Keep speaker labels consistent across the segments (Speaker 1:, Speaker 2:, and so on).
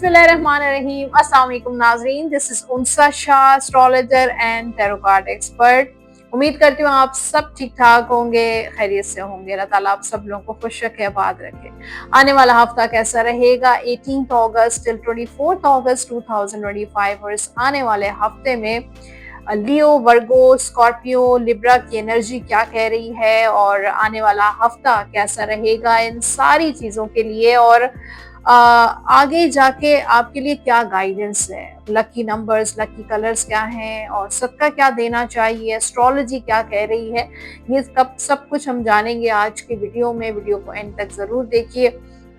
Speaker 1: बिस्मिल्लाहिर्रहमानिर्रहीम। अस्सलाम वालेकुम नाज़रीन, this is Unsa Shah, astrologer and tarot card expert. उम्मीद करती हूँ आप सब ठीक ठाक होंगे, खैरियत से होंगे। अल्लाह ताला आप सब लोगों को खुश रखे, आबाद रखे। आने वाला हफ्ता कैसा रहेगा 18 अगस्त टिल 24 अगस्त 2025 और इस आने वाले हफ्ते में लियो, वर्गो, स्कॉर्पियो, लिब्रा की एनर्जी क्या कह रही है और आने वाला हफ्ता कैसा रहेगा, इन सारी चीज़ों के लिए और आगे जाके आपके लिए क्या गाइडेंस है, लकी नंबर्स, लकी कलर्स क्या हैं और सदका क्या देना चाहिए, एस्ट्रोलॉजी क्या कह रही है, ये सब कुछ हम जानेंगे आज के वीडियो में। वीडियो को एंड तक जरूर देखिए।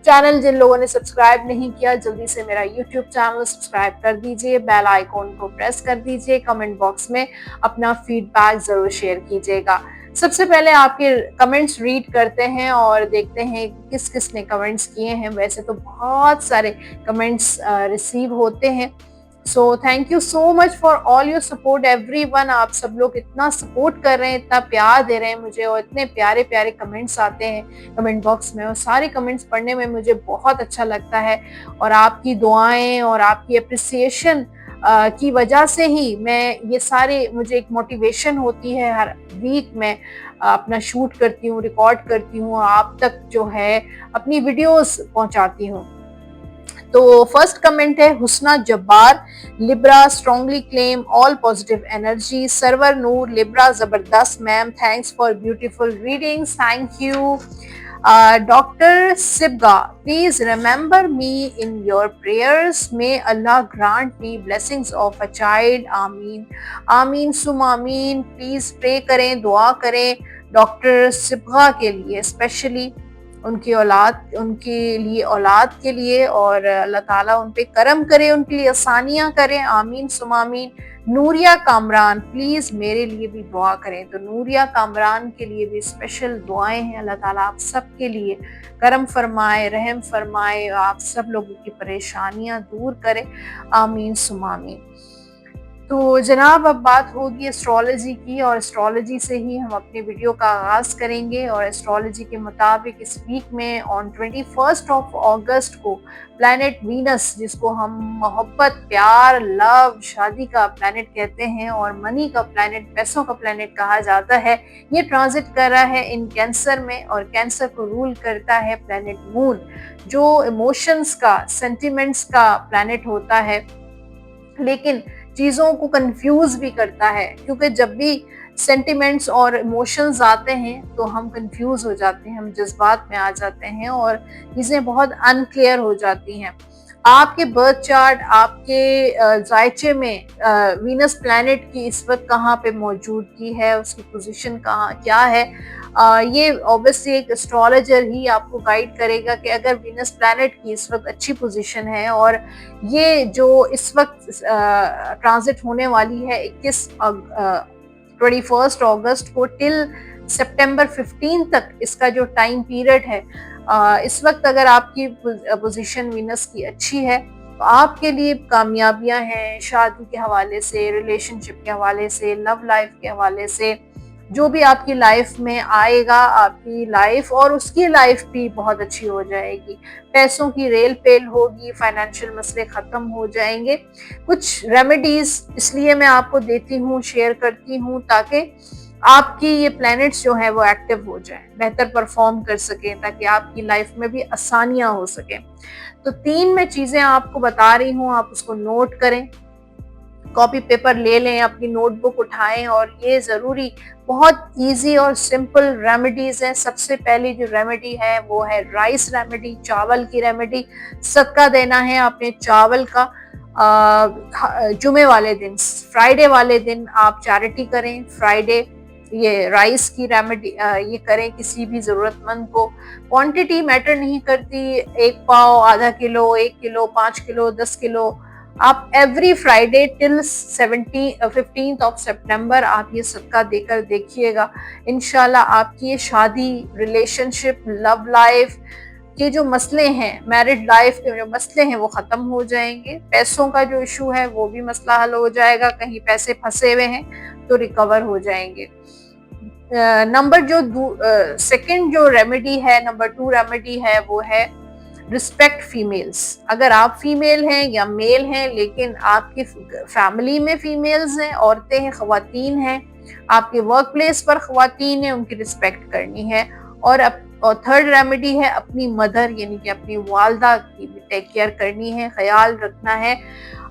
Speaker 1: चैनल जिन लोगों ने सब्सक्राइब नहीं किया, जल्दी से मेरा यूट्यूब चैनल सब्सक्राइब कर दीजिए, बेल आइकॉन को प्रेस कर दीजिए, कमेंट बॉक्स में अपना फीडबैक जरूर शेयर कीजिएगा। सबसे पहले आपके कमेंट्स रीड करते हैं और देखते हैं किस किस ने कमेंट्स किए हैं। वैसे तो बहुत सारे कमेंट्स रिसीव होते हैं, so thank you so much for all your support everyone. आप सब लोग इतना सपोर्ट कर रहे हैं, इतना प्यार दे रहे हैं मुझे और इतने प्यारे प्यारे कमेंट्स आते हैं कमेंट बॉक्स में और सारे कमेंट्स पढ़ने में मुझे बहुत अच्छा लगता है। और आपकी दुआएं और आपकी अप्रिसिएशन की वजह से ही मैं ये सारे, मुझे एक मोटिवेशन होती है। हर वीक मैं अपना शूट करती हूँ, रिकॉर्ड करती हूँ, आप तक जो है अपनी वीडियोस पहुंचाती हूँ। तो फर्स्ट कमेंट है Husna Jabbar, Libra, strongly claim all positive energy. Sarwar Noor, Libra, जबरदस्त ma'am, thanks for beautiful readings, thank you. Dr. Sibga, please remember me in your prayers. May Allah grant me blessings of a child. Ameen. Ameen sum ameen. Please pray करें, दुआ करें doctor Sibgha के लिए, specially उनकी औलाद, उनके लिए औलाद के लिए, और अल्लाह ताला उन पे करम करे, उनके लिए आसानियां करें। आमीन सुम आमीन। नूरिया कामरान, प्लीज मेरे लिए भी दुआ करें। तो नूरिया कामरान के लिए भी स्पेशल दुआएं हैं। अल्लाह ताला आप सब के लिए करम फरमाए, रहम फरमाए, आप सब लोगों की परेशानियां दूर करे। आमीन सुम आमीन। तो जनाब, अब बात होगी एस्ट्रोलॉजी की और एस्ट्रोलॉजी से ही हम अपने वीडियो का आगाज करेंगे। और एस्ट्रोलॉजी के मुताबिक इस वीक में ऑन 21 अगस्त को प्लैनेट वीनस, जिसको हम मोहब्बत, प्यार, लव, शादी का प्लैनेट कहते हैं और मनी का प्लैनेट, पैसों का प्लैनेट कहा जाता है, ये ट्रांजिट कर रहा है इन कैंसर में। और कैंसर को रूल करता है प्लैनेट मून, जो इमोशंस का, सेंटिमेंट्स का प्लैनेट होता है, लेकिन चीज़ों को कंफ्यूज भी करता है। क्योंकि जब भी सेंटिमेंट्स और इमोशंस आते हैं तो हम कंफ्यूज हो जाते हैं, हम जज्बात में आ जाते हैं और चीज़ें बहुत अनक्लियर हो जाती हैं। आपके बर्थ चार्ट, आपके जायचे में वीनस प्लैनेट की इस वक्त कहाँ पे मौजूदगी है, उसकी पोजीशन कहाँ क्या है, ये ऑब्वियसली एक एस्ट्रोलॉजर ही आपको गाइड करेगा कि अगर वीनस प्लैनेट की इस वक्त अच्छी पोजीशन है और ये जो इस वक्त ट्रांजिट होने वाली है 21 अगस्त को टिल सितंबर 15 तक, इसका जो टाइम पीरियड है, इस वक्त अगर आपकी पोजीशन वीनस की अच्छी है तो आपके लिए कामयाबियां हैं, शादी के हवाले से, रिलेशनशिप के हवाले से, लव लाइफ के हवाले से। जो भी आपकी लाइफ में आएगा, आपकी लाइफ और उसकी लाइफ भी बहुत अच्छी हो जाएगी। पैसों की रेल पेल होगी, फाइनेंशियल मसले खत्म हो जाएंगे। कुछ रेमेडीज इसलिए मैं आपको देती हूँ, शेयर करती हूँ, ताकि आपकी ये प्लैनेट्स जो है वो एक्टिव हो जाए, बेहतर परफॉर्म कर सके, ताकि आपकी लाइफ में भी आसानियां हो सके। तो 3 मैं चीजें आपको बता रही हूँ, आप उसको नोट करें, कॉपी पेपर ले लें, अपनी नोटबुक उठाएं और ये ज़रूरी, बहुत इजी और सिंपल रेमेडीज हैं। सबसे पहली जो रेमेडी है वो है राइस रेमेडी, चावल की रेमेडी। सदका देना है आपने चावल का। जुमे वाले दिन, फ्राइडे वाले दिन आप चैरिटी करें। फ्राइडे ये राइस की रेमेडी ये करें किसी भी ज़रूरतमंद को। क्वांटिटी मैटर नहीं करती, 1 पाव, आधा किलो, 1 किलो, 5 किलो, 10 किलो, आप एवरी फ्राइडे टिल 15 सितंबर आप ये सदका देकर देखिएगा। इंशाल्लाह आपकी ये शादी, रिलेशनशिप, लव लाइफ के जो मसले हैं, मैरिड लाइफ के जो मसले हैं वो ख़त्म हो जाएंगे। पैसों का जो इशू है वो भी मसला हल हो जाएगा, कहीं पैसे फंसे हुए हैं तो रिकवर हो जाएंगे। नंबर जो सेकंड जो रेमेडी है, नंबर 2 रेमेडी है वो है रिस्पेक्ट फीमेल्स। अगर आप फीमेल हैं या मेल हैं लेकिन आपकी फैमिली में फीमेल्स हैं, औरतें हैं, खवातीन हैं, आपके वर्क प्लेस पर खवातीन हैं, उनकी रिस्पेक्ट करनी है। और थर्ड रेमेडी है अपनी मदर यानी कि अपनी वालदा की भी टेक केयर करनी है, ख्याल रखना है।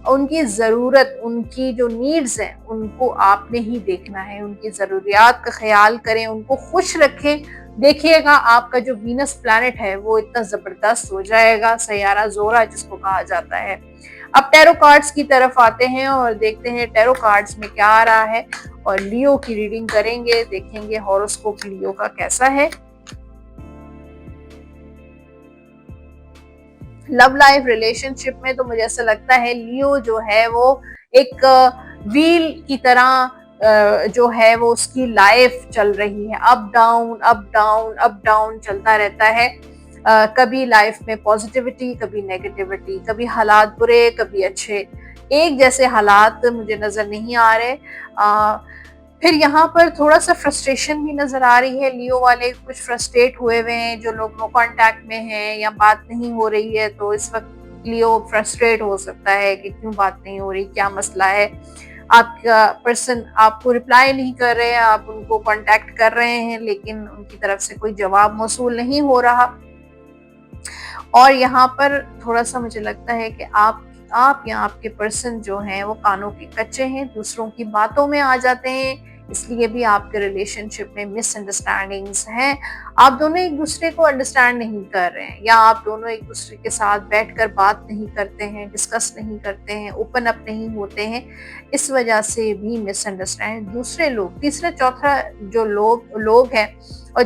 Speaker 1: उनकी ज़रूरत, उनकी जो नीड्स हैं उनको आपने ही देखना है, उनकी ज़रूरियात का ख्याल करें, उनको खुश रखें। देखिएगा आपका जो वीनस प्लैनेट है वो इतना ज़बरदस्त हो जाएगा, सैयारा ज़ोरा जिसको कहा जाता है। अब टैरो कार्ड्स की तरफ आते हैं और देखते हैं टैरो कार्ड्स में क्या आ रहा है, और लियो की रीडिंग करेंगे, देखेंगे हॉरोस्कोप लियो का कैसा है। लव लाइफ रिलेशनशिप में तो मुझे ऐसा लगता है लियो जो है वो एक व्हील की तरह जो है वो उसकी लाइफ चल रही है, up down up down up down चलता रहता है। कभी लाइफ में पॉजिटिविटी, कभी नेगेटिविटी, कभी हालात बुरे, कभी अच्छे, एक जैसे हालात मुझे नजर नहीं आ रहे। फिर यहाँ पर थोड़ा सा फ्रस्ट्रेशन भी नजर आ रही है, लियो वाले कुछ फ्रस्ट्रेट हुए हुए हैं, जो लोग नो कांटेक्ट में हैं या बात नहीं हो रही है तो इस वक्त लियो फ्रस्ट्रेट हो सकता है कि क्यों बात नहीं हो रही, क्या मसला है। आपका पर्सन आपको रिप्लाई नहीं कर रहे हैं, आप उनको कांटेक्ट कर रहे हैं लेकिन उनकी तरफ से कोई जवाब मौसूल नहीं हो रहा। और यहाँ पर थोड़ा सा मुझे लगता है कि आप या आपके पर्सन जो हैं वो कानों के कच्चे हैं, दूसरों की बातों में आ जाते हैं, इसलिए भी आपके रिलेशनशिप में मिसअंडरस्टैंडिंग्स हैं। आप दोनों एक दूसरे को अंडरस्टैंड नहीं कर रहे हैं, या आप दोनों एक दूसरे के साथ बैठकर बात नहीं करते हैं, डिस्कस नहीं करते हैं, ओपन अप नहीं होते हैं, इस वजह से भी मिसअंडरस्टैंड दूसरे लोग, तीसरा चौथा जो लोग हैं। और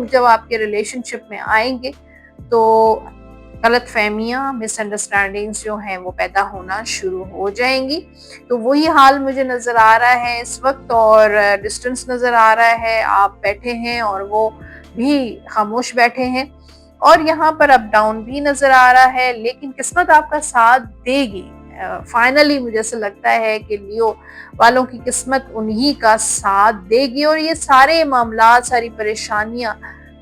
Speaker 1: जब आपके रिलेशनशिप में आएंगे तो गलत फहमियाँ, मिसअंडरस्टैंडिंग्स जो हैं वो पैदा होना शुरू हो जाएंगी। तो वही हाल मुझे नज़र आ रहा है इस वक्त, और डिस्टेंस नज़र आ रहा है, आप बैठे हैं और वो भी खामोश बैठे हैं, और यहाँ पर अप डाउन भी नज़र आ रहा है, लेकिन किस्मत आपका साथ देगी। फाइनली मुझे ऐसा लगता है कि लियो वालों की किस्मत उन्हीं का साथ देगी और ये सारे मामला, सारी परेशानियां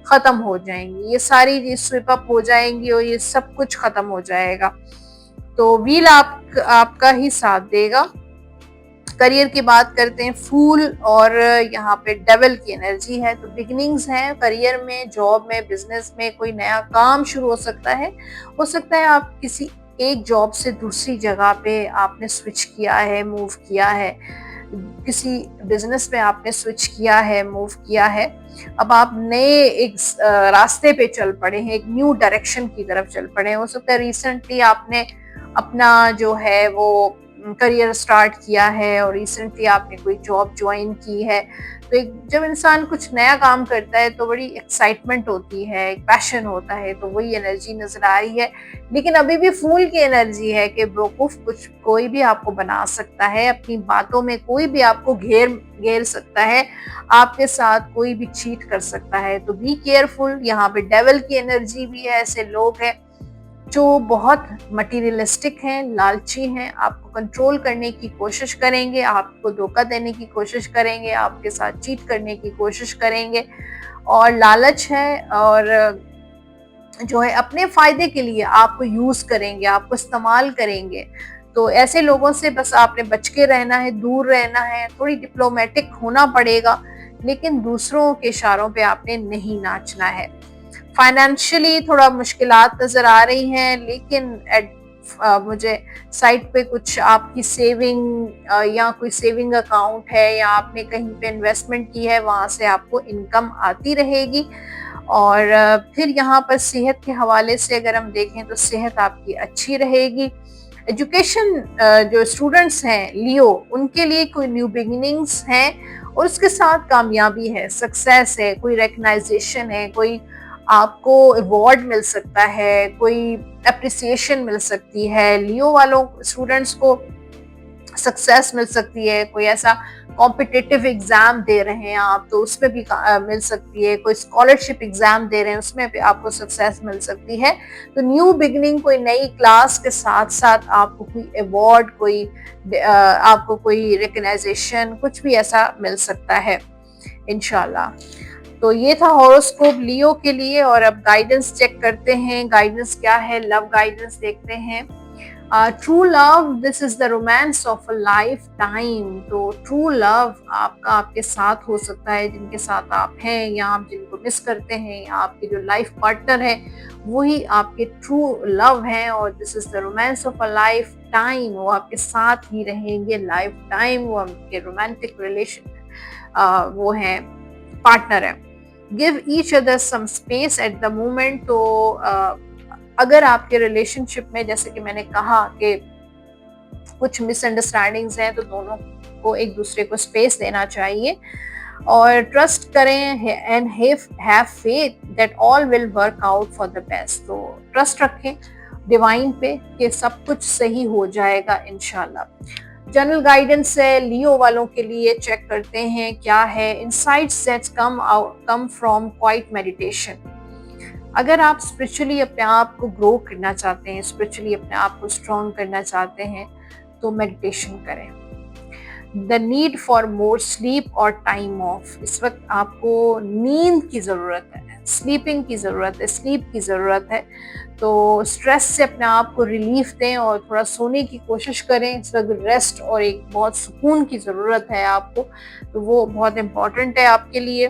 Speaker 1: खत्म हो जाएंगी, ये सारी स्विप अप हो जाएंगी और ये सब कुछ खत्म हो जाएगा। तो व्हील आपका ही साथ देगा। करियर की बात करते हैं, फूल और यहाँ पे डेविल की एनर्जी है, तो बिगिनिंग्स हैं करियर में, जॉब में, बिजनेस में, कोई नया काम शुरू हो सकता है। हो सकता है आप किसी एक जॉब से दूसरी जगह पे आपने स्विच किया है, मूव किया है, किसी बिजनेस में आपने स्विच किया है, मूव किया है, अब आप नए एक रास्ते पे चल पड़े हैं, एक न्यू डायरेक्शन की तरफ चल पड़े हैं। हो सकता है रिसेंटली आपने अपना जो है वो करियर स्टार्ट किया है और रिसेंटली आपने कोई जॉब ज्वाइन की है। तो जब इंसान कुछ नया काम करता है तो बड़ी एक्साइटमेंट होती है, एक पैशन होता है, तो वही एनर्जी नजर आ रही है। लेकिन अभी भी फूल की एनर्जी है कि बेवकूफ कोई भी आपको बना सकता है, अपनी बातों में कोई भी आपको घेर सकता है, आपके साथ कोई भी चीट कर सकता है, तो बी केयरफुल। यहाँ पे डेविल की एनर्जी भी है, ऐसे लोग हैं जो बहुत मटीरियलिस्टिक हैं, लालची हैं, आपको कंट्रोल करने की कोशिश करेंगे, आपको धोखा देने की कोशिश करेंगे, आपके साथ चीट करने की कोशिश करेंगे, और लालच है और जो है अपने फायदे के लिए आपको यूज करेंगे, आपको इस्तेमाल करेंगे। तो ऐसे लोगों से बस आपने बच के रहना है, दूर रहना है, थोड़ी डिप्लोमेटिक होना पड़ेगा, लेकिन दूसरों के इशारों पे आपने नहीं नाचना है। फाइनेंशियली थोड़ा मुश्किलात नजर आ रही हैं, लेकिन मुझे साइट पे कुछ आपकी सेविंग या कोई सेविंग अकाउंट है या आपने कहीं पे इन्वेस्टमेंट की है, वहां से आपको इनकम आती रहेगी। और फिर यहाँ पर सेहत के हवाले से अगर हम देखें तो सेहत आपकी अच्छी रहेगी। एजुकेशन जो स्टूडेंट्स हैं लियो, उनके लिए कोई न्यू बिगिनिंग्स हैं और उसके साथ कामयाबी है, सक्सेस है, कोई रिकग्नाइजेशन है, कोई आपको अवार्ड मिल सकता है, कोई अप्रिसिएशन मिल सकती है। लियो वालों स्टूडेंट्स को सक्सेस मिल सकती है, कोई ऐसा कॉम्पिटिटिव एग्जाम दे रहे हैं आप तो उसमें भी मिल सकती है, कोई स्कॉलरशिप एग्जाम दे रहे हैं उसमें भी आपको सक्सेस मिल सकती है। तो न्यू बिगनिंग, कोई नई क्लास के साथ साथ आपको कोई अवार्ड, आपको कोई रिकग्नाइजेशन, कुछ भी ऐसा मिल सकता है इंशाल्लाह। तो ये था हॉरोस्कोप लियो के लिए। और अब गाइडेंस चेक करते हैं, गाइडेंस क्या है, लव गाइडेंस देखते हैं। True love, this is the romance of a life time. तो ट्रू लव आपका आपके साथ हो सकता है, जिनके साथ आप हैं या आप जिनको मिस करते हैं, या आपके जो लाइफ पार्टनर है वही आपके ट्रू लव हैं। और this is the romance of a life time, वो आपके साथ ही रहेंगे लाइफ टाइम, वो आपके रोमांटिक रिलेशन वो है, पार्टनर है। Give each other some space at the moment. तो अगर आपके रिलेशनशिप में, जैसे कि मैंने कहा कि कुछ मिसअंडरस्टैंडिंग्स हैं, तो दोनों को एक दूसरे को स्पेस देना चाहिए। और ट्रस्ट करें and have faith that all will work out for the best. तो ट्रस्ट रखें डिवाइन पे कि सब कुछ सही हो जाएगा इंशाल्लाह। जनरल गाइडेंस है लियो वालों के लिए, चेक करते हैं क्या है। Insights that come from quite meditation. अगर आप स्पिरिचुअली अपने आप को ग्रो करना चाहते हैं, स्पिरिचुअली अपने आप को स्ट्रॉन्ग करना चाहते हैं, तो मेडिटेशन करें। The need for more sleep और टाइम ऑफ। इस वक्त आपको नींद की ज़रूरत है, स्लीपिंग की ज़रूरत है, स्लीप की ज़रूरत है। तो स्ट्रेस से अपने आप को रिलीफ दें और थोड़ा सोने की कोशिश करें। इस वक्त रेस्ट और एक बहुत सुकून की ज़रूरत है आपको, तो वो बहुत इम्पॉर्टेंट है आपके लिए।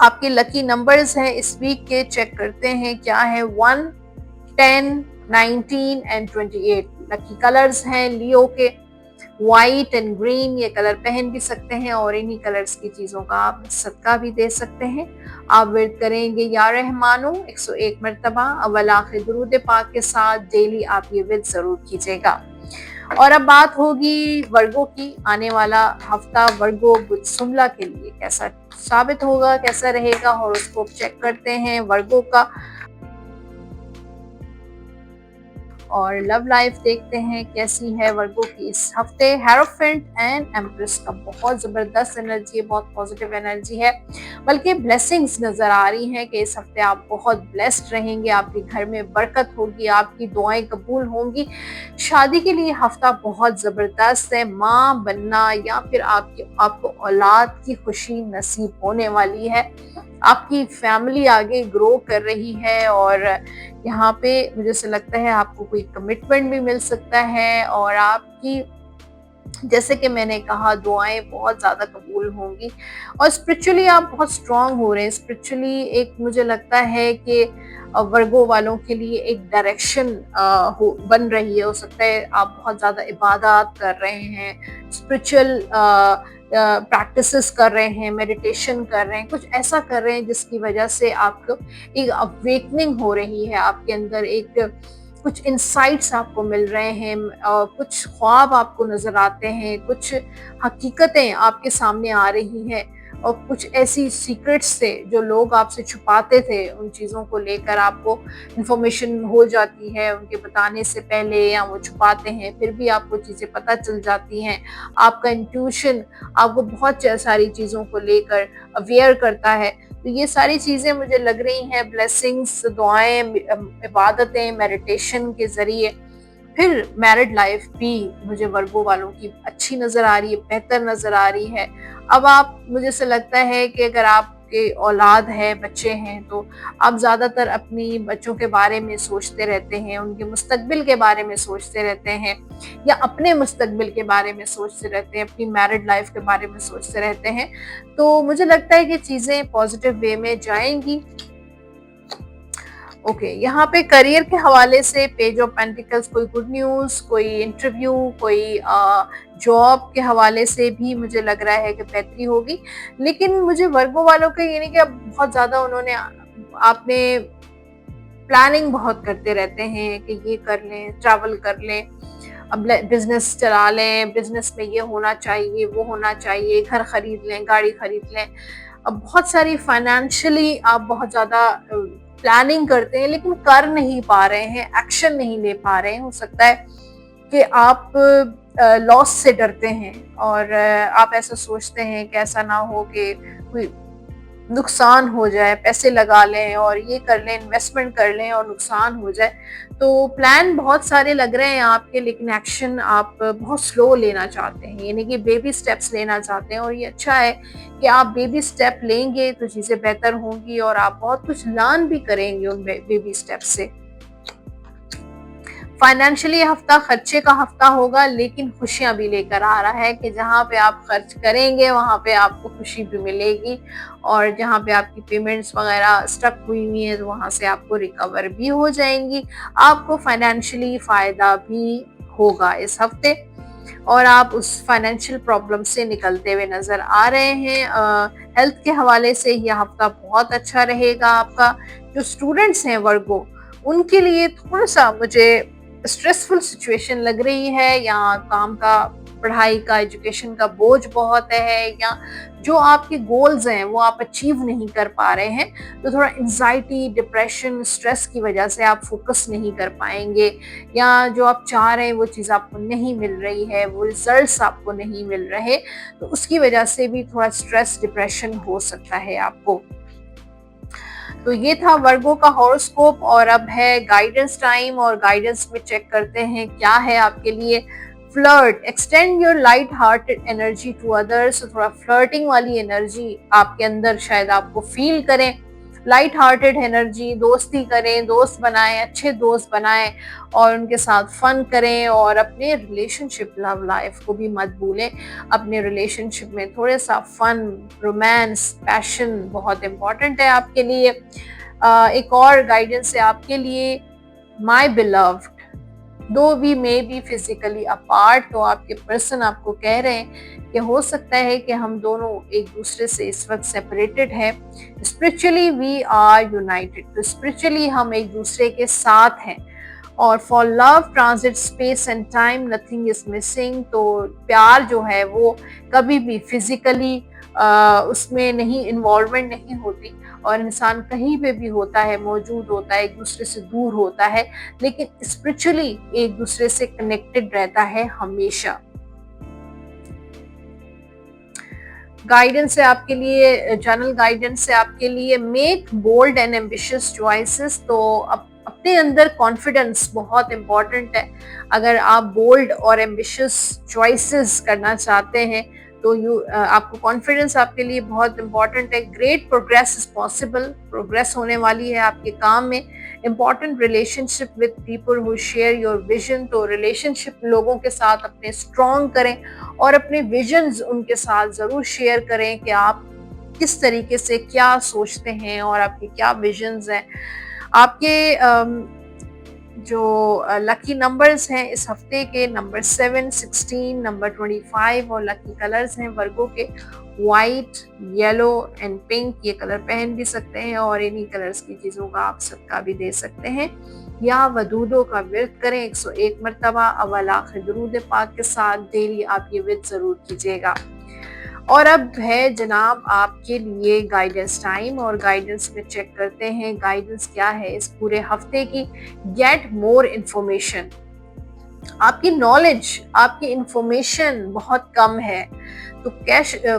Speaker 1: आपके लकी नंबर्स हैं इस वीक के, चेक करते हैं क्या है। 1, 10, 19 एंड 28 लकी कलर्स हैं लियो के। व्हाइट एंड ग्रीन ये कलर पहन भी सकते हैं और इन्हीं कलर्स की चीज़ों का आप सदका भी दे सकते हैं। आप विर्द करेंगे या रहमानो 101 मरतबा अव्वल आखिर दुरूद पाक के साथ। डेली आप ये विर्द ज़रूर कीजिएगा। और अब बात होगी वर्गो की। आने वाला हफ्ता वर्गो बुध सुमला के लिए कैसा साबित होगा, कैसा रहेगा, हॉरोस्कोप चेक करते हैं वर्गो का। और लव लाइफ देखते हैं कैसी है वर्गो की इस हफ्ते। हेरोफेंट एंड एम्प्रेस का बहुत जबरदस्त एनर्जी है, बहुत पॉजिटिव एनर्जी है, बल्कि ब्लेसिंग्स नजर आ रही हैं कि इस हफ्ते आप बहुत ब्लेस्ड रहेंगे, आपके घर में बरकत होगी, आपकी दुआएं कबूल होंगी। शादी के लिए हफ्ता बहुत जबरदस्त है, माँ बनना या फिर आपको औलाद की खुशी नसीब होने वाली है। आपकी फैमिली आगे ग्रो कर रही है और यहाँ पे मुझे से लगता है आपको कोई कमिटमेंट भी मिल सकता है। और आपकी, जैसे कि मैंने कहा, दुआएं बहुत ज़्यादा कबूल होंगी और स्पिरिचुअली आप बहुत स्ट्रांग हो रहे हैं। स्पिरिचुअली एक मुझे लगता है कि वर्गो वालों के लिए एक डायरेक्शन बन रही है। हो सकता है आप बहुत ज़्यादा इबादत कर रहे हैं, स्पिरिचुअल प्रैक्टिसेस कर रहे हैं, मेडिटेशन कर रहे हैं, कुछ ऐसा कर रहे हैं जिसकी वजह से आपको एक अवेकनिंग हो रही है, आपके अंदर एक कुछ इंसाइट्स आपको मिल रहे हैं, कुछ ख्वाब आपको नजर आते हैं, कुछ हकीकतें आपके सामने आ रही हैं और कुछ ऐसी सीक्रेट्स थे जो लोग आपसे छुपाते थे, उन चीज़ों को लेकर आपको इंफॉर्मेशन हो जाती है उनके बताने से पहले, या वो छुपाते हैं फिर भी आपको चीज़ें पता चल जाती हैं। आपका इंट्यूशन आपको बहुत सारी चीज़ों को लेकर अवेयर करता है। तो ये सारी चीज़ें मुझे लग रही हैं ब्लेसिंग्स, दुआएं, इबादतें, मेडिटेशन के ज़रिए। फिर मैरिड लाइफ भी मुझे वर्गो वालों की अच्छी नज़र आ रही है, बेहतर नज़र आ रही है। अब आप, मुझे से लगता है कि अगर आपके औलाद है, बच्चे हैं, तो आप ज़्यादातर अपनी बच्चों के बारे में सोचते रहते हैं, उनके मुस्तकबिल के बारे में सोचते रहते हैं, या अपने मुस्तकबिल के बारे में सोचते रहते हैं, अपनी मैरिड लाइफ के बारे में सोचते रहते हैं। तो मुझे लगता है कि चीज़ें पॉजिटिव वे में जाएंगी। ओके, यहाँ पे करियर के हवाले से पेज ऑफ पेंटिकल्स, कोई गुड न्यूज़, कोई इंटरव्यू, कोई जॉब के हवाले से भी मुझे लग रहा है कि बेहतरी होगी। लेकिन मुझे वर्गो वालों के, यानी कि अब बहुत ज़्यादा उन्होंने, आपने प्लानिंग बहुत करते रहते हैं कि ये कर लें, ट्रैवल कर लें, अब बिजनेस चला लें, बिजनेस में ये होना चाहिए, वो होना चाहिए, घर खरीद लें, गाड़ी खरीद लें। अब बहुत सारी फाइनेंशियली आप बहुत ज़्यादा प्लानिंग करते हैं लेकिन कर नहीं पा रहे हैं, एक्शन नहीं ले पा रहे हैं। हो सकता है कि आप लॉस से डरते हैं और आप ऐसा सोचते हैं कि ऐसा ना हो कि कोई नुकसान हो जाए, पैसे लगा लें और ये कर लें, इन्वेस्टमेंट कर लें और नुकसान हो जाए। तो प्लान बहुत सारे लग रहे हैं आपके, लेकिन एक्शन आप बहुत स्लो लेना चाहते हैं, यानी कि बेबी स्टेप्स लेना चाहते हैं। और ये अच्छा है कि आप बेबी स्टेप लेंगे तो चीज़ें बेहतर होंगी और आप बहुत कुछ लर्न भी करेंगे उन बेबी स्टेप से। फाइनेंशियली हफ्ता खर्चे का हफ्ता होगा, लेकिन खुशियां भी लेकर आ रहा है कि जहाँ पे आप खर्च करेंगे वहाँ पे आपको खुशी भी मिलेगी, और जहाँ पे आपकी पेमेंट्स वगैरह स्टक हुई हुई है तो वहाँ से आपको रिकवर भी हो जाएंगी। आपको फाइनेंशियली फायदा भी होगा इस हफ्ते, और आप उस फाइनेंशियल प्रॉब्लम से निकलते हुए नजर आ रहे हैं। हेल्थ के हवाले से यह हफ्ता बहुत अच्छा रहेगा आपका। जो स्टूडेंट्स हैं वर्गो, उनके लिए थोड़ा सा मुझे स्ट्रेसफुल सिचुएशन लग रही है, या काम का, पढ़ाई का, एजुकेशन का बोझ बहुत है, या जो आपके गोल्स हैं वो आप अचीव नहीं कर पा रहे हैं, तो थोड़ा एंजाइटी, डिप्रेशन, स्ट्रेस की वजह से आप फोकस नहीं कर पाएंगे, या जो आप चाह रहे हैं वो चीज़ आपको नहीं मिल रही है, वो रिजल्ट्स आपको नहीं मिल रहे, तो उसकी वजह से भी थोड़ा स्ट्रेस, डिप्रेशन हो सकता है आपको। तो ये था वर्गो का हॉरोस्कोप, और अब है गाइडेंस टाइम, और गाइडेंस में चेक करते हैं क्या है आपके लिए। Flirt, extend your light hearted energy to others. थोड़ा फ्लर्टिंग वाली एनर्जी आपके अंदर शायद आपको फील करें। लाइट हार्टेड एनर्जी, दोस्ती करें, दोस्त बनाएं, अच्छे दोस्त बनाएं और उनके साथ फन करें, और अपने रिलेशनशिप, लव लाइफ को भी मत भूलें। अपने रिलेशनशिप में थोड़ा सा फन, रोमांस, पैशन बहुत इम्पोर्टेंट है आपके लिए। एक और गाइडेंस है आपके लिए, my beloved, though we may be physically apart. तो आपके पर्सन आपको कह रहे हैं कि हो सकता है कि हम दोनों एक दूसरे से इस वक्त सेपरेटेड है, स्पिरिचुअली वी आर यूनाइटेड। तो स्पिरिचुअली हम एक दूसरे के साथ हैं। और for love transit space and time nothing is missing. तो प्यार जो है वो कभी भी फिजिकली उसमें नहीं, इन्वॉल्वमेंट नहीं होती, और इंसान कहीं पे भी होता है, मौजूद होता है, एक दूसरे से दूर होता है, लेकिन स्पिरिचुअली एक दूसरे से कनेक्टेड रहता है हमेशा। गाइडेंस है आपके लिए, जनरल गाइडेंस है आपके लिए, make bold and ambitious choices. तो अपने अंदर कॉन्फिडेंस बहुत इंपॉर्टेंट है। अगर आप बोल्ड और एम्बिशियस चॉइसेस करना चाहते हैं तो आपको कॉन्फिडेंस आपके लिए बहुत इंपॉर्टेंट है। Great progress is possible, progress होने वाली है आपके काम में। Important relationship with people who share your vision. तो रिलेशनशिप लोगों के साथ अपने स्ट्रॉन्ग करें और अपने विजन्स उनके साथ जरूर शेयर करें कि आप किस तरीके से क्या सोचते हैं और आपके क्या विजन्स हैं। आपके जो लकी नंबर्स हैं इस हफ्ते के, नंबर 7, 16, नंबर 25, और लकी कलर्स हैं वर्गो के वाइट, येलो एंड पिंक। ये कलर पहन भी सकते हैं और इन्हीं कलर्स की चीज़ों का आप सदका भी दे सकते हैं, या वदूदों का विर्द करें 101 मरतबा अव्वल आखिर दुरूद पाक के साथ। डेली आप ये विर्द जरूर कीजिएगा। और अब है जनाब आपके लिए गाइडेंस टाइम, और गाइडेंस में चेक करते हैं गाइडेंस क्या है इस पूरे हफ्ते की। Get more information. आपकी नॉलेज, आपकी इंफॉर्मेशन बहुत कम है, तो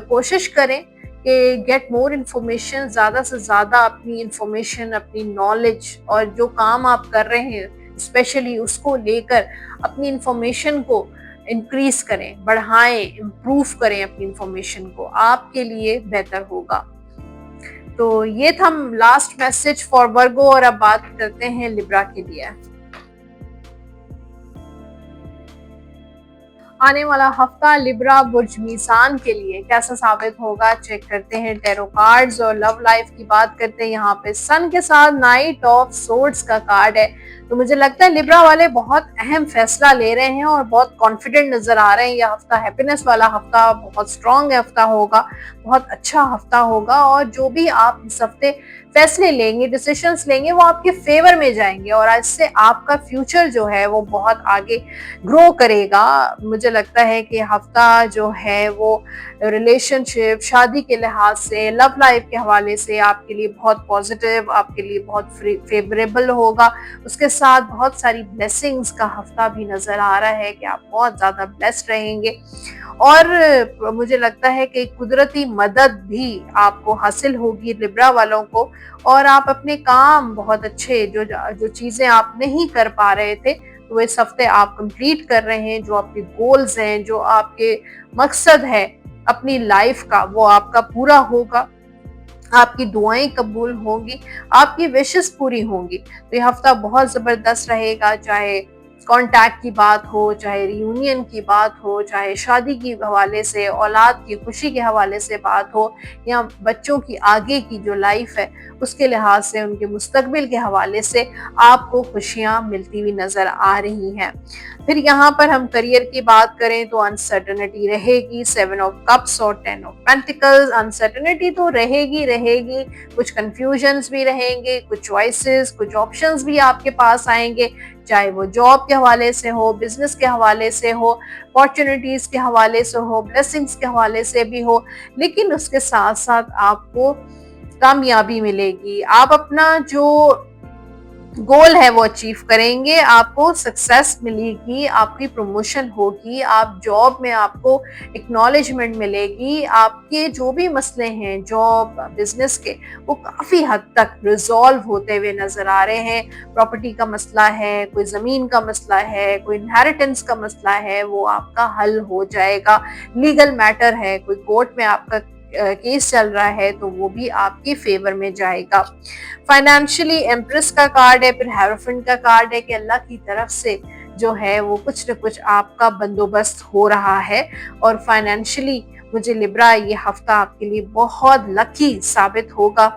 Speaker 1: कोशिश करें कि गेट मोर इंफॉर्मेशन, ज़्यादा से ज़्यादा अपनी इंफॉर्मेशन, अपनी नॉलेज, और जो काम आप कर रहे हैं स्पेशली उसको लेकर अपनी इंफॉर्मेशन को इंक्रीज करें, बढ़ाएं, इम्प्रूव करें अपनी इंफॉर्मेशन को, आपके लिए बेहतर होगा। तो ये था लास्ट मैसेज फॉर वर्गो, और अब बात करते हैं लिब्रा के लिए। आने वाला हफ्ता लिब्रा बुर्ज मीज़ान के लिए कैसा साबित होगा, चेक करते हैं टैरो कार्ड्स। और लव लाइफ की बात करते हैं, यहाँ पे सन के साथ नाइट ऑफ सोर्ड्स का कार्ड है। तो मुझे लगता है लिब्रा वाले बहुत अहम फैसला ले रहे हैं और बहुत कॉन्फिडेंट नजर आ रहे हैं। यह हफ्ता हैप्पीनेस वाला हफ्ता, बहुत स्ट्रॉन्ग हफ्ता होगा, बहुत अच्छा हफ्ता होगा, और जो भी आप इस हफ्ते फैसले लेंगे, डिसीजंस लेंगे, वो आपके फेवर में जाएंगे, और इससे आपका फ्यूचर जो है वो बहुत आगे ग्रो करेगा। मुझे लगता है कि हफ्ता जो है वो रिलेशनशिप, शादी के लिहाज से, लव लाइफ के हवाले से आपके लिए बहुत पॉजिटिव, आपके लिए बहुत फेवरेबल होगा। उसके साथ बहुत सारी ब्लेसिंग्स का हफ्ता भी नजर आ रहा है कि आप बहुत ज्यादा ब्लेस्ड रहेंगे। और मुझे लगता है कि कुदरती मदद भी आपको हासिल होगी लिब्रा वालों को, और आप अपने काम बहुत अच्छे जो जो चीजें आप नहीं कर पा रहे थे तो इस हफ्ते आप कंप्लीट कर रहे हैं। जो आपके गोल्स हैं, जो आपके मकसद है अपनी लाइफ का, वो आपका पूरा होगा। आपकी दुआएं कबूल होंगी, आपकी विशेस पूरी होंगी। तो ये हफ्ता बहुत जबरदस्त रहेगा, चाहे कांटेक्ट की बात हो, चाहे रियूनियन की बात हो, चाहे शादी के हवाले से, औलाद की खुशी के हवाले से बात हो, या बच्चों की आगे की जो लाइफ है उसके लिहाज से, उनके मुस्तकबिल के हवाले से आपको खुशियां मिलती हुई नजर आ रही हैं। फिर यहाँ पर हम करियर की बात करें तो अनसर्टनिटी रहेगी। 7 ऑफ कप्स और 10 ऑफ पेंटिकल्स, अनसर्टनिटी तो रहेगी रहेगी, कुछ कंफ्यूजन्स भी रहेंगे, कुछ चॉइसेस, कुछ ऑप्शंस भी आपके पास आएंगे, चाहे वो जॉब के हवाले से हो, बिजनेस के हवाले से हो, अपॉर्चुनिटीज के हवाले से हो, ब्लेसिंग्स के हवाले से भी हो। लेकिन उसके साथ साथ आपको कामयाबी मिलेगी, आप अपना जो गोल है वो अचीव करेंगे, आपको सक्सेस मिलेगी, आपकी प्रमोशन होगी, आप जॉब में आपको एक्नॉलेजमेंट मिलेगी, आपके जो भी मसले हैं जॉब बिजनेस के वो काफी हद तक रिजॉल्व होते हुए नजर आ रहे हैं। प्रॉपर्टी का मसला है, कोई जमीन का मसला है, कोई इनहेरिटेंस का मसला है, वो आपका हल हो जाएगा। लीगल मैटर है, कोई कोर्ट में आपका केस चल रहा है तो वो भी आपके फेवर में जाएगा। फाइनेंशियली एम्प्रेस का कार्ड है, फिर हेरोफेंट का कार्ड है कि अल्लाह की तरफ से जो है वो कुछ न कुछ आपका बंदोबस्त हो रहा है। और फाइनेंशियली मुझे लिब्रा ये हफ्ता आपके लिए बहुत लकी साबित होगा,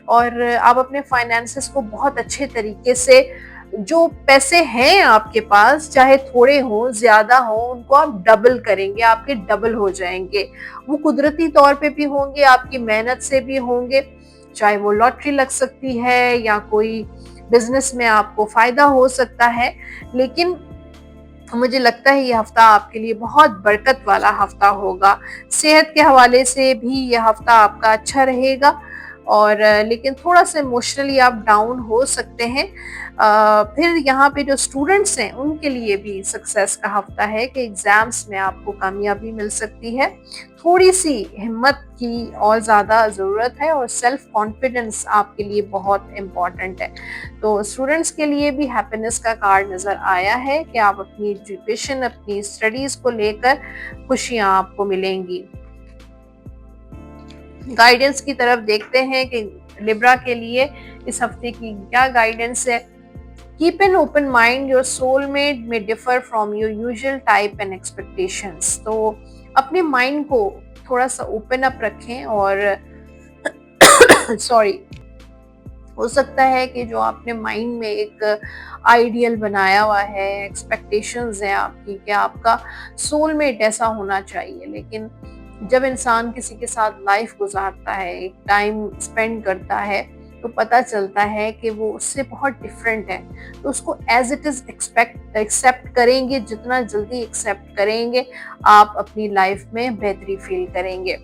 Speaker 1: और आप अपने फाइनेंसेस को बहुत अच्छे तरीके से, जो पैसे हैं आपके पास चाहे थोड़े हों ज्यादा हों, उनको आप डबल करेंगे, आपके डबल हो जाएंगे। वो कुदरती तौर पे भी होंगे, आपकी मेहनत से भी होंगे, चाहे वो लॉटरी लग सकती है या कोई बिजनेस में आपको फायदा हो सकता है। लेकिन मुझे लगता है ये हफ्ता आपके लिए बहुत बरकत वाला हफ्ता होगा। सेहत के हवाले से भी ये हफ्ता आपका अच्छा रहेगा, और लेकिन थोड़ा सा इमोशनली आप डाउन हो सकते हैं। फिर यहाँ पे जो स्टूडेंट्स हैं उनके लिए भी सक्सेस का हफ्ता है कि एग्जाम्स में आपको कामयाबी मिल सकती है। थोड़ी सी हिम्मत की और ज़्यादा ज़रूरत है, और सेल्फ कॉन्फिडेंस आपके लिए बहुत इम्पॉर्टेंट है। तो स्टूडेंट्स के लिए भी हैप्पीनेस का कार्ड नज़र आया है कि आप अपनी एजुकेशन, अपनी स्टडीज़ को लेकर खुशियाँ आपको मिलेंगी। गाइडेंस की तरफ देखते हैं कि लिब्रा के लिए इस हफ्ते की क्या गाइडेंस है। Keep an open mind, your soulmate may differ from your usual type and expectations. तो अपने माइंड को थोड़ा सा ओपन अप रखें, और सॉरी, हो सकता है कि जो आपने माइंड में एक आइडियल बनाया हुआ है, एक्सपेक्टेशंस हैं आपकी कि आपका सोलमेट ऐसा होना चाहिए, लेकिन जब इंसान किसी के साथ लाइफ गुजारता है, एक टाइम स्पेंड करता है, तो पता चलता है कि वो उससे बहुत डिफरेंट है। तो उसको एज इट इज एक्सेप्ट करेंगे, जितना जल्दी एक्सेप्ट करेंगे आप अपनी लाइफ में बेहतरी फील करेंगे।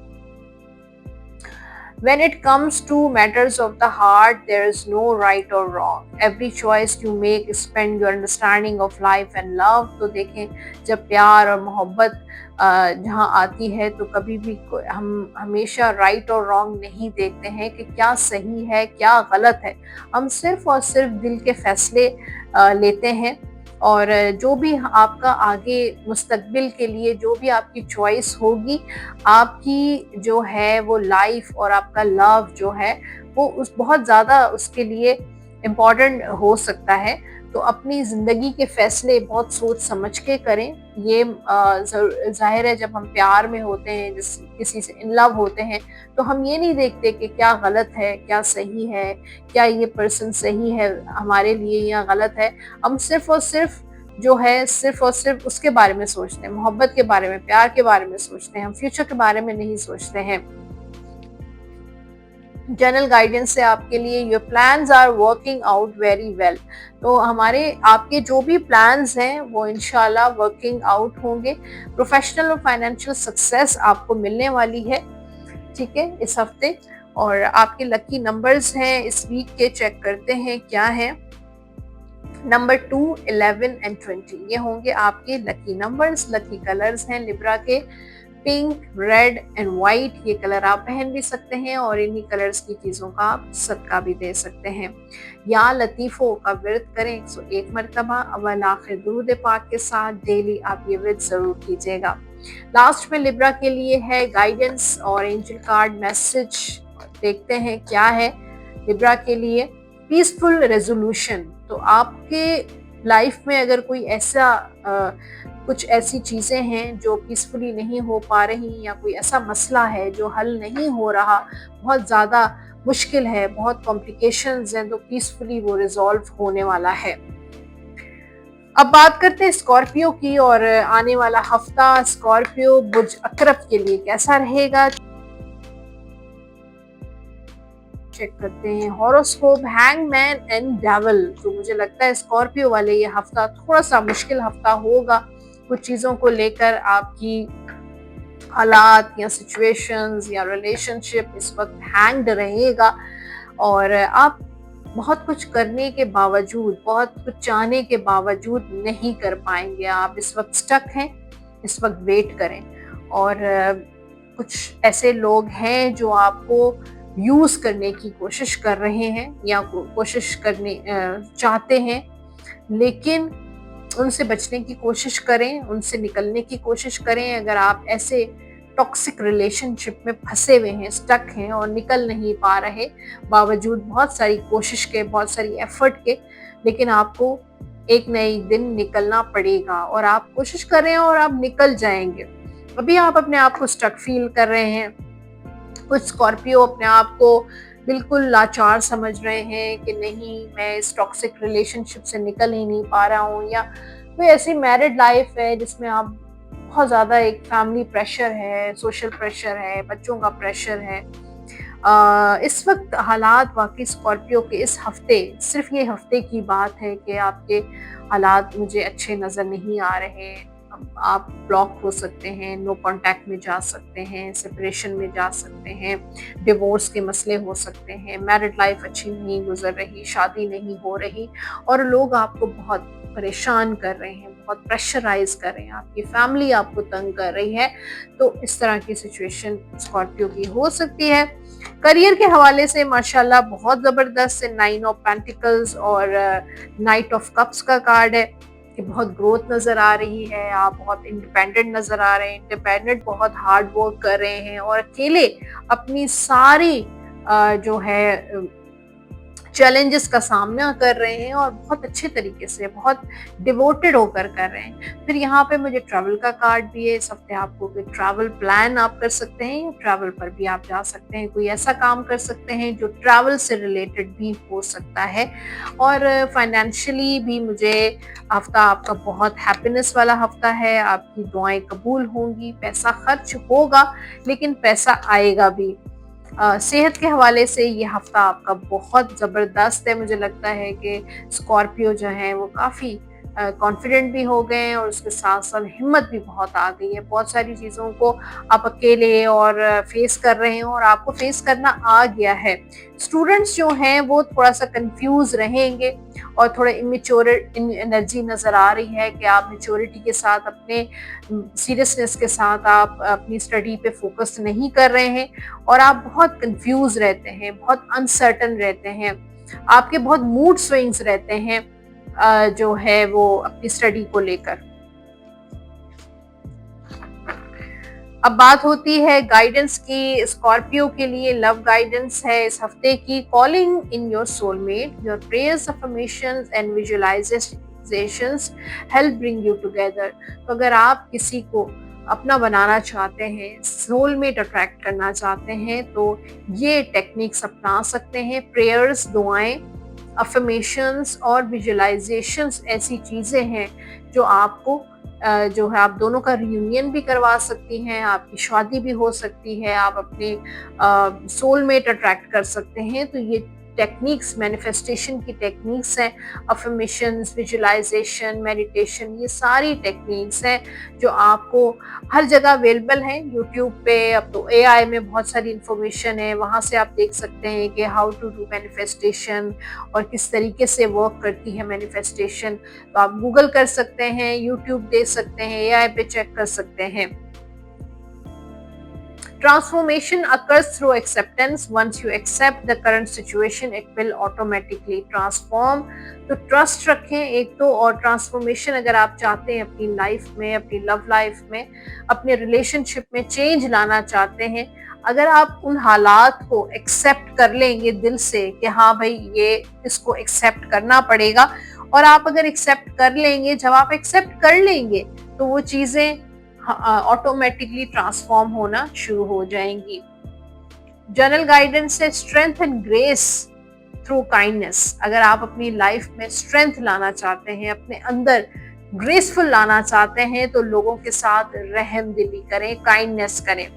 Speaker 1: When it comes to matters of the heart, there is no right or wrong. Every choice you make spend your understanding of life and love. तो देखें, जब प्यार और मोहब्बत जहाँ आती है तो कभी भी हम हमेशा राइट और रॉन्ग नहीं देखते हैं कि क्या सही है क्या गलत है। हम सिर्फ और सिर्फ दिल के फैसले लेते हैं, और जो भी आपका आगे मुस्तकबिल के लिए जो भी आपकी चॉइस होगी, आपकी जो है वो लाइफ और आपका लव जो है वो उस बहुत ज़्यादा उसके लिए इम्पॉर्टेंट हो सकता है। तो अपनी ज़िंदगी के फैसले बहुत सोच समझ के करें। ये जाहिर है, जब हम प्यार में होते हैं, जिस किसी से इन लव होते हैं, तो हम ये नहीं देखते कि क्या गलत है क्या सही है, क्या ये पर्सन सही है हमारे लिए या गलत है। हम सिर्फ और सिर्फ जो है सिर्फ और सिर्फ उसके बारे में सोचते हैं, मोहब्बत के बारे में, प्यार के बारे में सोचते हैं, हम फ्यूचर के बारे में नहीं सोचते हैं। जनरल गाइडेंस है आपके लिए, your plans are working out very well. तो हमारे आपके जो भी प्लान्स हैं वो इंशाल्लाह वर्किंग आउट होंगे। प्रोफेशनल और फाइनेंशियल सक्सेस आपको मिलने वाली है, ठीक है, इस हफ्ते। और आपके लकी नंबर्स हैं इस वीक के, चेक करते हैं क्या है। नंबर 2, 11 एंड 20 ये होंगे आपके लकी नंबर्स। लकी कलर्स हैं लिब्रा के पिंक, रेड एंड व्हाइट। ये कलर आप पहन भी सकते हैं और इन्हीं कलर्स की चीज़ों का आप सदका भी दे सकते हैं। या लतीफ़ों का विर्द करें 101 मरतबा अव्वल आखिर दुरूद पाक के साथ। डेली आप ये विर्द ज़रूर कीजिएगा। लास्ट में लिब्रा के लिए है गाइडेंस और एंजल कार्ड मैसेज। देखते हैं क्या है लिब्रा के लिए। Peaceful resolution. तो आपके लाइफ में अगर कोई ऐसा कुछ ऐसी चीज़ें हैं जो पीसफुली नहीं हो पा रही, या कोई ऐसा मसला है जो हल नहीं हो रहा, बहुत ज़्यादा मुश्किल है, बहुत कॉम्प्लिकेशंस हैं, तो पीसफुली वो रिजॉल्व होने वाला है। अब बात करते हैं स्कॉर्पियो की, और आने वाला हफ्ता स्कॉर्पियो बुर्ज अकरब के लिए कैसा रहेगा। चेक करते हैं हॉरोस्कोप, हैंगमैन एंड डेविल। तो मुझे लगता है स्कॉर्पियो वाले ये हफ्ता थोड़ा सा मुश्किल हफ्ता होगा। कुछ चीज़ों को लेकर आपकी हालात या सिचुएशंस या रिलेशनशिप इस वक्त हैंग्ड रहेगा, और आप बहुत कुछ करने के बावजूद, बहुत कुछ चाहने के बावजूद नहीं कर पाएंगे। आप इस वक्त स्टक हैं, इस वक्त वेट करें। और कुछ ऐसे लोग हैं जो आपको यूज करने की कोशिश कर रहे हैं या कोशिश करने चाहते हैं, लेकिन उनसे बचने की कोशिश करें, उनसे निकलने की कोशिश करें। अगर आप ऐसे टॉक्सिक रिलेशनशिप में फंसे हुए हैं, स्टक हैं और निकल नहीं पा रहे, बावजूद बहुत सारी कोशिश के, बहुत सारी एफर्ट के, लेकिन आपको एक नई दिन निकलना पड़ेगा, और आप कोशिश कर रहे हैं और आप निकल जाएंगे। अभी आप अपने आप को स्टक फील कर रहे हैं। कुछ स्कॉर्पियो अपने आप को बिल्कुल लाचार समझ रहे हैं कि नहीं, मैं इस टॉक्सिक रिलेशनशिप से निकल ही नहीं पा रहा हूँ, या कोई ऐसी मैरिड लाइफ है जिसमें आप बहुत ज़्यादा एक फैमिली प्रेशर है, सोशल प्रेशर है, बच्चों का प्रेशर है। इस वक्त हालात वाकई स्कॉर्पियो के इस हफ्ते, सिर्फ ये हफ्ते की बात है कि आपके हालात मुझे अच्छे नज़र नहीं आ रहे। आप ब्लॉक हो सकते हैं, नो कांटेक्ट में जा सकते हैं, सेपरेशन में जा सकते हैं, डिवोर्स के मसले हो सकते हैं, मैरिड लाइफ अच्छी नहीं गुजर रही, शादी नहीं हो रही, और लोग आपको बहुत परेशान कर रहे हैं, बहुत प्रेशराइज कर रहे हैं, आपकी फैमिली आपको तंग कर रही है। तो इस तरह की सिचुएशन स्कॉर्पियो की हो सकती है। करियर के हवाले से माशाल्लाह बहुत ज़बरदस्त है। 9 ऑफ पेंटिकल्स और नाइट ऑफ कप्स का कार्ड है कि बहुत ग्रोथ नज़र आ रही है, आप बहुत इंडिपेंडेंट नज़र आ रहे हैं, इंडिपेंडेंट, बहुत हार्ड वर्क कर रहे हैं, और अकेले अपनी सारी जो है चैलेंजेस का सामना कर रहे हैं, और बहुत अच्छे तरीके से, बहुत डिवोटेड होकर कर रहे हैं। फिर यहाँ पे मुझे ट्रैवल का कार्ड भी है। इस हफ्ते आपको कोई ट्रैवल प्लान आप कर सकते हैं, या ट्रैवल पर भी आप जा सकते हैं, कोई ऐसा काम कर सकते हैं जो ट्रैवल से रिलेटेड भी हो सकता है। और फाइनेंशियली भी मुझे हफ्ता आपका बहुत हैप्पीनेस वाला हफ्ता है। आपकी दुआएं कबूल होंगी, पैसा खर्च होगा लेकिन पैसा आएगा भी। सेहत के हवाले से ये हफ्ता आपका बहुत ज़बरदस्त है। मुझे लगता है कि स्कॉर्पियो जो है वो काफ़ी कॉन्फिडेंट भी हो गए हैं, और उसके साथ साथ हिम्मत भी बहुत आ गई है। बहुत सारी चीज़ों को आप अकेले और फेस कर रहे हैं, और आपको फेस करना आ गया है। स्टूडेंट्स जो हैं वो थोड़ा सा कंफ्यूज रहेंगे, और थोड़ा इमेच्योर एनर्जी नज़र आ रही है कि आप मेच्योरिटी के साथ, अपने सीरियसनेस के साथ आप अपनी स्टडी पे फोकस नहीं कर रहे हैं, और आप बहुत कंफ्यूज रहते हैं, बहुत अनसर्टन रहते हैं, आपके बहुत मूड स्विंग्स रहते हैं जो है वो अपनी स्टडी को लेकर। अब बात होती है गाइडेंस की। स्कॉर्पियो के लिए लव गाइडेंस है इस हफ्ते की। Calling in your soulmate, your prayers, affirmations and visualisations help bring you together. तो अगर आप किसी को अपना बनाना चाहते हैं, सोलमेट अट्रैक्ट करना चाहते हैं, तो ये टेक्निक्स अपना सकते हैं। प्रेयर्स, दुआएं, अफर्मेशंस और विजुअलाइजेशंस ऐसी चीज़ें हैं जो आपको जो है, आप दोनों का रियूनियन भी करवा सकती हैं, आपकी शादी भी हो सकती है, आप अपने सोलमेट अट्रैक्ट कर सकते हैं। तो ये टेक्निक्स, मैनिफेस्टेशन की टेक्निक्स हैं, अफर्मेशंस, विजुअलाइजेशन, मेडिटेशन, ये सारी टेक्निक्स हैं जो आपको हर जगह अवेलेबल हैं यूट्यूब पे। अब तो एआई में बहुत सारी इंफॉर्मेशन है, वहाँ से आप देख सकते हैं कि हाउ टू डू मैनिफेस्टेशन और किस तरीके से वर्क करती है मैनिफेस्टेशन। तो आप गूगल कर सकते हैं, यूट्यूब देख सकते हैं, एआई पे चेक कर सकते हैं। Transformation occurs through acceptance. Once you accept the current situation, it will automatically transform. तो ट्रस्ट रखें एक तो, और ट्रांसफॉर्मेशन अगर आप चाहते हैं अपनी लाइफ में, अपनी लव लाइफ में, अपने रिलेशनशिप में चेंज लाना चाहते हैं, अगर आप उन हालात को एक्सेप्ट कर लेंगे दिल से कि हाँ भाई ये इसको एक्सेप्ट करना पड़ेगा, और आप अगर एक्सेप्ट कर लेंगे, जब आप एक्सेप्ट कर लेंगे तो वो चीजें ऑटोमेटिकली ट्रांसफॉर्म होना शुरू हो जाएंगी। जनरल गाइडेंस है strength and grace through kindness. अगर आप अपनी लाइफ में स्ट्रेंथ लाना चाहते हैं, अपने अंदर ग्रेसफुल लाना चाहते हैं, तो लोगों के साथ रहम दिली करें, काइंडनेस करें।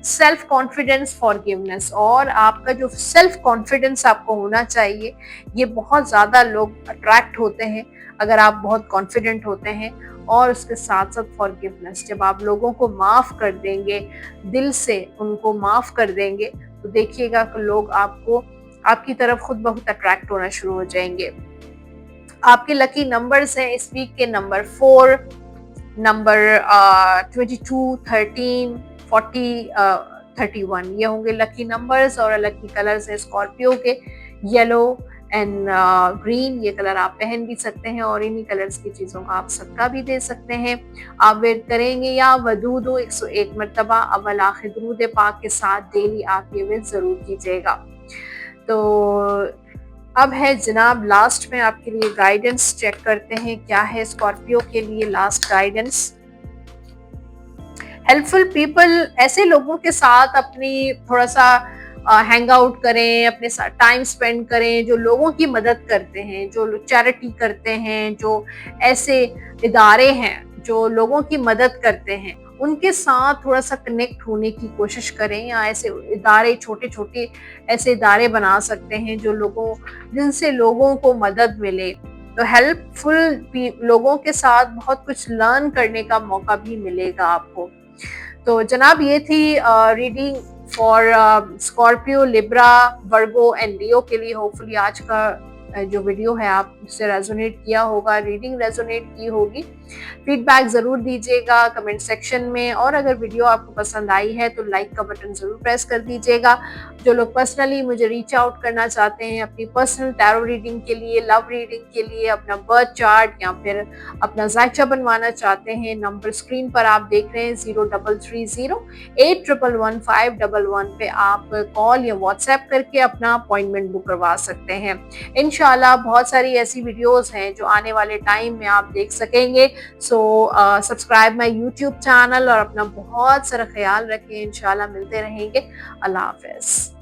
Speaker 1: सेल्फ कॉन्फिडेंस, फॉरगिवनेस, और आपका जो सेल्फ कॉन्फिडेंस आपको होना चाहिए, ये बहुत ज्यादा लोग अट्रैक्ट होते हैं अगर आप बहुत कॉन्फिडेंट होते हैं। और उसके साथ साथ फॉरगिवनेस, जब आप लोगों को माफ कर देंगे, दिल से उनको माफ कर देंगे, तो देखिएगा कि लोग आपको आपकी तरफ खुद ब खुद अट्रैक्ट होना शुरू हो जाएंगे। आपके लकी नंबर्स हैं इस वीक के नंबर 4, नंबर 22, 13, 40, 31, ये होंगे लकी नंबर्स। और लकी कलर्स है स्कॉर्पियो के येलो एंड ग्रीन, ये कलर आप पहन भी सकते हैं, और इन्हीं कलर्स की चीजों का आप सदका भी दे सकते हैं। आप वेट करेंगे या वदूद 101 मरतबा अव्वल आखिर दुरूद पाक के साथ डेली आप ये वेट जरूर कीजिएगा। तो अब है जनाब लास्ट में आपके लिए गाइडेंस, चेक करते हैं क्या है स्कॉर्पियो के लिए लास्ट गाइडेंस। हेल्पफुल पीपल, ऐसे लोगों के साथ अपनी थोड़ा सा हैंग आउट करें, अपने साथ टाइम स्पेंड करें जो लोगों की मदद करते हैं, जो चैरिटी करते हैं, जो ऐसे इदारे हैं जो लोगों की मदद करते हैं, उनके साथ थोड़ा सा कनेक्ट होने की कोशिश करें। या ऐसे इदारे, छोटे छोटे ऐसे इदारे बना सकते हैं जो जिनसे लोगों को मदद मिले। तो हेल्पफुल लोगों के साथ बहुत कुछ लर्न करने का मौका भी मिलेगा आपको। तो जनाब ये थी reading for Scorpio, Libra, Virgo and Leo के लिए। होपफुली आज का जो वीडियो है आप उससे रेजोनेट किया होगा, रीडिंग रेजोनेट की होगी। फीडबैक जरूर दीजिएगा कमेंट सेक्शन में, और अगर वीडियो आपको पसंद आई है तो लाइक का बटन जरूर प्रेस कर दीजिएगा। जो लोग पर्सनली मुझे रीच आउट करना चाहते हैं अपनी पर्सनल टैरो रीडिंग के लिए, लव रीडिंग के लिए, अपना बर्थ चार्ट या फिर अपना जायचा बनवाना चाहते हैं, नंबर स्क्रीन पर आप देख रहे हैं 033081111511 पे आप कॉल या व्हाट्सएप करके अपना अपॉइंटमेंट बुक करवा सकते हैं। इंशाल्लाह बहुत सारी ऐसी वीडियोस हैं जो आने वाले टाइम में आप देख सकेंगे। So subscribe my YouTube channel और अपना बहुत सारा ख्याल रखें। इंशाल्लाह मिलते रहेंगे। अल्लाह हाफिज।